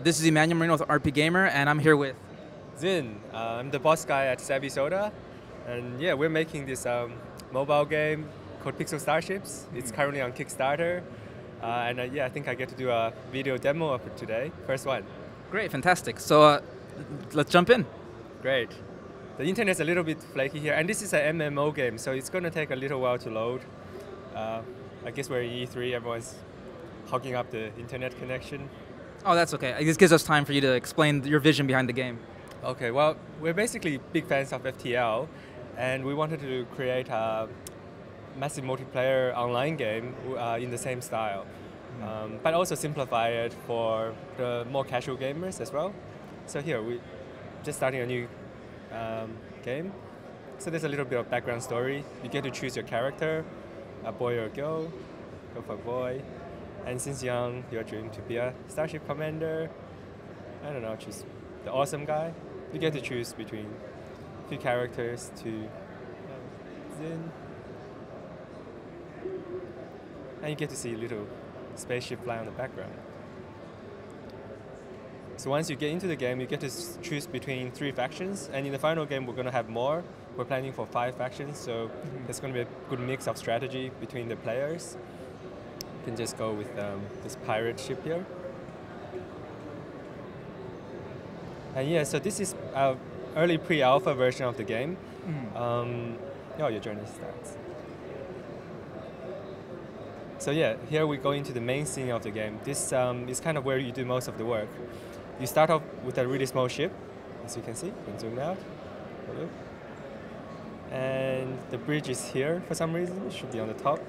This is Emmanuel Marino with RPGamer, and I'm here with... Zin. I'm the boss guy at Savvy Soda, and yeah, we're making this mobile game called Pixel Starships. It's currently on Kickstarter, and yeah, I think I get to do a video demo of it today. First one. Great, fantastic. So let's jump in. Great. The internet's a little bit flaky here, and this is an MMO game, so it's going to take a little while to load. I guess we're in E3, everyone's hogging up the internet connection. Oh, that's okay. This gives us time for you to explain your vision behind the game. Okay, well, we're basically big fans of FTL, and we wanted to create a massive multiplayer online game in the same style, but also simplify it for the more casual gamers as well. So here, we're just starting a new game. So there's a little bit of background story. You get to choose your character, a boy or a girl. Go for a boy. And since young, your dream to be a starship commander. I don't know, choose the awesome guy. You get to choose between a few characters to Zin. And you get to see a little spaceship fly on the background. So once you get into the game, you get to choose between 3 factions. And in the final game, we're going to have more. We're planning for 5 factions, so there's going to be a good mix of strategy between the players. You can just go with this pirate ship here. And yeah, so this is our early pre-alpha version of the game. Oh, your journey starts. So yeah, here we go into the main scene of the game. This is kind of where you do most of the work. You start off with a really small ship, as you can see. You can zoom out. And the bridge is here for some reason. It should be on the top.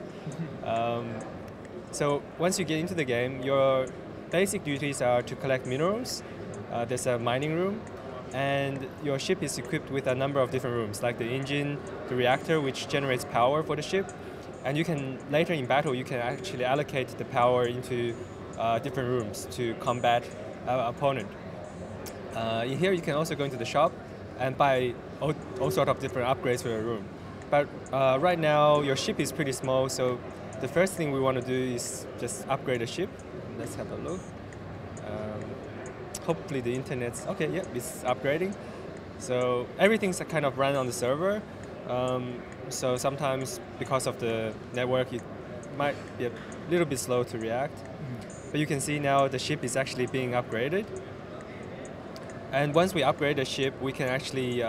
So once you get into the game, your basic duties are to collect minerals. There's a mining room, and your ship is equipped with a number of different rooms, like the engine, the reactor, which generates power for the ship. And you can, later in battle, you can actually allocate the power into different rooms to combat an opponent. In here, you can also go into the shop and buy all sorts of different upgrades for your room. But right now, your ship is pretty small, so the first thing we want to do is just upgrade the ship. Let's have a look. Hopefully the internet's okay. Yeah, it's upgrading. So everything's kind of run on the server. So sometimes because of the network, it might be a little bit slow to react. But you can see now the ship is actually being upgraded. And once we upgrade the ship, we can actually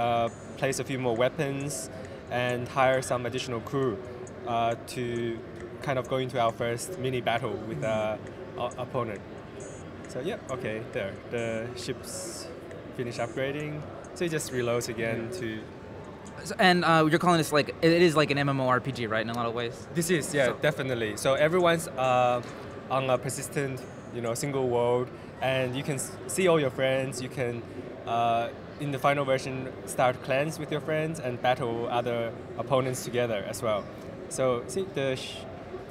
place a few more weapons and hire some additional crew to kind of go into our first mini battle with our opponent. So yeah, okay, there. The ship's finished upgrading. So it just reloads again to... And you're calling this like, it is like an MMORPG, right, in a lot of ways? This is, yeah, definitely. So everyone's on a persistent, single world, and you can see all your friends. You can, in the final version, start clans with your friends and battle other opponents together as well. So see, the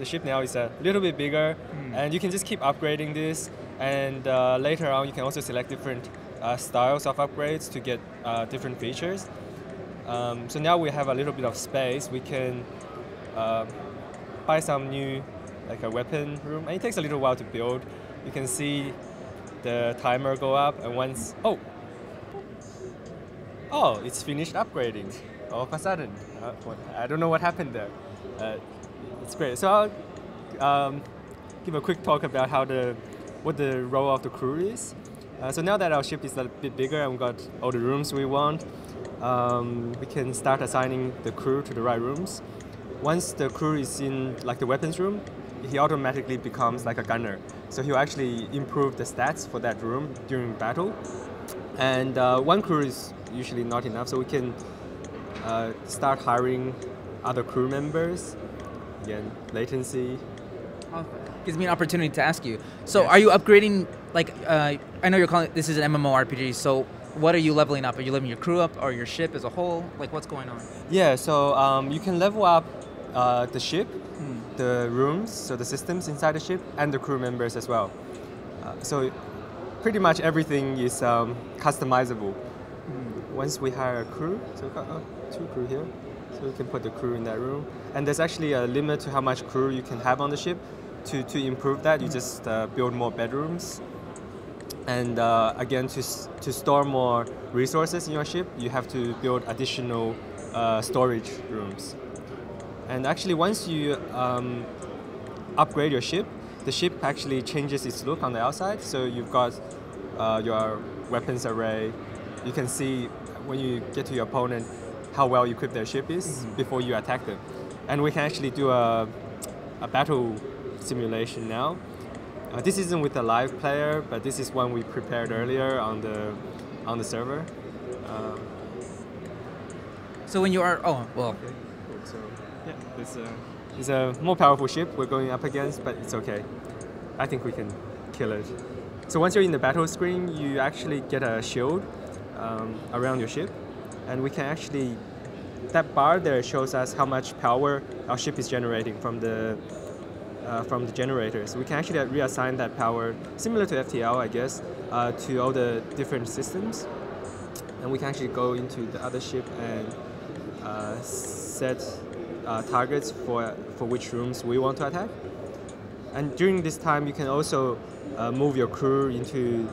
ship now is a little bit bigger, and you can just keep upgrading this. And later on, you can also select different styles of upgrades to get different features. So now we have a little bit of space. We can buy some new, like a weapon room. And it takes a little while to build. You can see the timer go up, and once, oh, it's finished upgrading all of a sudden. I don't know what happened there. It's great. So I'll give a quick talk about what the role of the crew is. So now that our ship is a bit bigger and we've got all the rooms we want, we can start assigning the crew to the right rooms. Once the crew is in like the weapons room, he automatically becomes like a gunner. So he'll actually improve the stats for that room during battle. And one crew is usually not enough, so we can start hiring other crew members. Again, latency. Gives me an opportunity to ask you. So Yes. Are you upgrading, like, I know you're calling this is an MMORPG, so what are you leveling up? Are you leveling your crew up or your ship as a whole? Like, what's going on? Yeah, so you can level up the ship, the rooms, so the systems inside the ship, and the crew members as well. So pretty much everything is customizable. Once we hire a crew, so we've got 2 crew here, so we can put the crew in that room. And there's actually a limit to how much crew you can have on the ship. To improve that, you just build more bedrooms. And again, to store more resources in your ship, you have to build additional storage rooms. And actually, once you upgrade your ship, the ship actually changes its look on the outside. So you've got your weapons array. You can see when you get to your opponent how well equipped their ship is before you attack them. And we can actually do a battle simulation now. This isn't with a live player, but this is one we prepared earlier on the server. So when you are, Okay, cool. So yeah, this is a more powerful ship we're going up against, but it's okay. I think we can kill it. So once you're in the battle screen, you actually get a shield around your ship, and we can actually, that bar there shows us how much power our ship is generating from the generators. We can actually reassign that power, similar to FTL, I guess, to all the different systems. And we can actually go into the other ship and set targets for which rooms we want to attack. And during this time, you can also move your crew into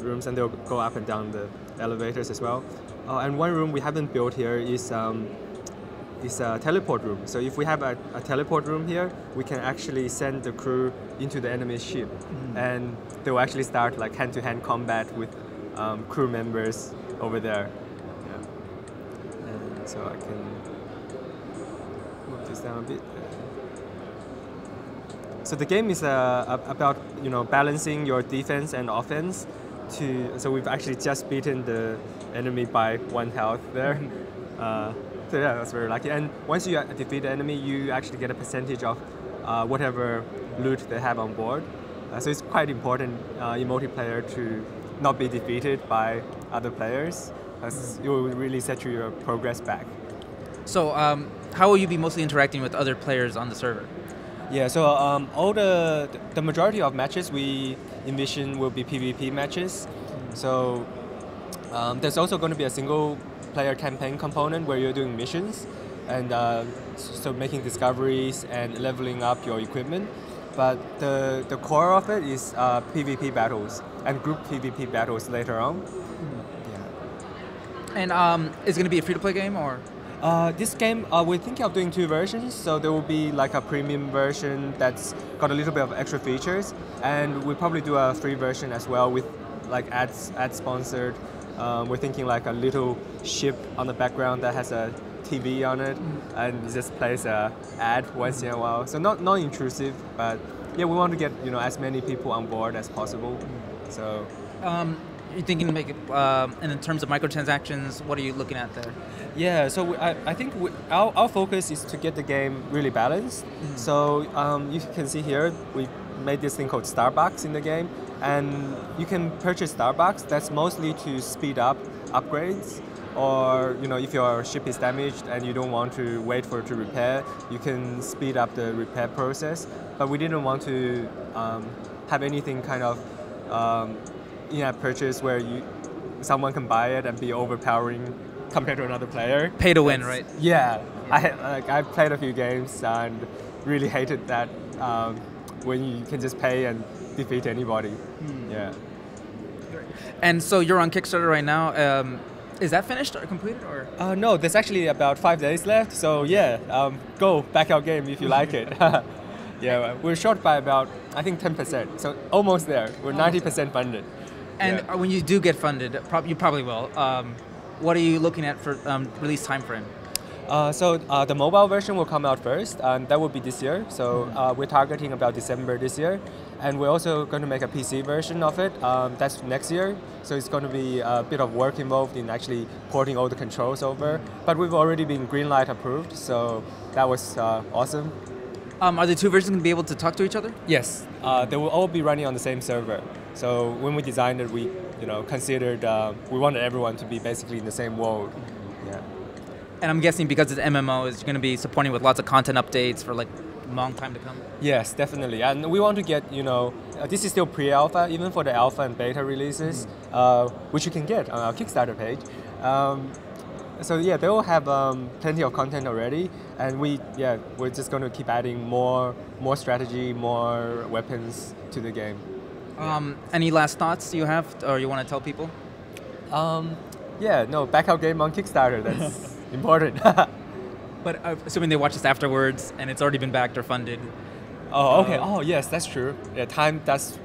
rooms, and they'll go up and down the elevators as well. And one room we haven't built here is a teleport room. So if we have a teleport room here, we can actually send the crew into the enemy ship, and they will actually start like hand-to-hand combat with crew members over there. Yeah. And so I can move this down a bit. So the game is about balancing your defense and offense. So we've actually just beaten the enemy by 1 health there. So yeah, that's very lucky. And once you defeat the enemy, you actually get a percentage of whatever loot they have on board. So it's quite important in multiplayer to not be defeated by other players, as it will really set your progress back. So how will you be mostly interacting with other players on the server? Yeah, so all the majority of matches we envision will be PvP matches. So there's also going to be a single player campaign component where you're doing missions and so making discoveries and leveling up your equipment. But the core of it is PvP battles and group PvP battles later on. Yeah. And is it going to be a free-to-play game or? This game, we're thinking of doing 2 versions. So there will be like a premium version that's got a little bit of extra features, and we'll probably do a free version as well with like ad sponsored. We're thinking like a little ship on the background that has a TV on it, and it just plays a ad once in a while. So not intrusive, but yeah, we want to get as many people on board as possible. So. You're thinking to make it, and in terms of microtransactions, what are you looking at there? Yeah, so I think our focus is to get the game really balanced. So you can see here, we made this thing called Starbucks in the game, and you can purchase Starbucks. That's mostly to speed up upgrades, or if your ship is damaged and you don't want to wait for it to repair, you can speed up the repair process. But we didn't want to have anything kind of in-app purchase where someone can buy it and be overpowering compared to another player. Pay to win, right? Yeah. I've played a few games and really hated that when you can just pay and defeat anybody. Yeah. And so you're on Kickstarter right now. Is that finished or completed or? No, there's actually about 5 days left. So yeah, go back our game if you like it. Yeah, we're short by about, I think, 10%. So almost there. We're 90% funded. And when you do get funded, you probably will. What are you looking at for release time frame? So the mobile version will come out first, and that will be this year. So we're targeting about December this year. And we're also going to make a PC version of it. That's next year. So it's going to be a bit of work involved in actually porting all the controls over. But we've already been greenlight approved, so that was awesome. Are the 2 versions going to be able to talk to each other? Yes, they will all be running on the same server. So when we designed it, we considered we wanted everyone to be basically in the same world. Yeah. And I'm guessing because it's MMO, it's going to be supporting with lots of content updates for like a long time to come. Yes, definitely. And we want to get this is still pre-alpha, even for the alpha and beta releases, which you can get on our Kickstarter page. So yeah, they will have plenty of content already, and we're just going to keep adding more strategy, more weapons to the game. Any last thoughts you have, or you want to tell people? Yeah, no, back our game on Kickstarter. That's important. But assuming they watch this afterwards and it's already been backed or funded. Oh, okay. Oh, yes, that's true. Yeah, time does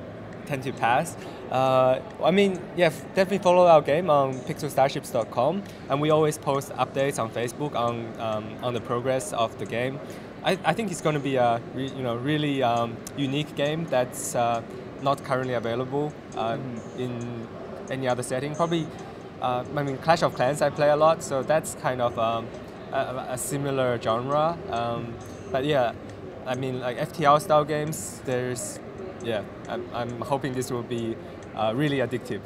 tend to pass. I mean, yeah, definitely follow our game on pixelstarships.com, and we always post updates on Facebook on the progress of the game. I think it's going to be a really unique game that's not currently available in any other setting. Probably, I mean, Clash of Clans I play a lot, so that's kind of a similar genre. But yeah, I mean, like FTL style games, I'm hoping this will be really addictive.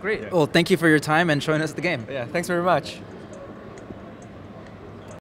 Great. Yeah. Well, thank you for your time and showing us the game. Yeah, thanks very much.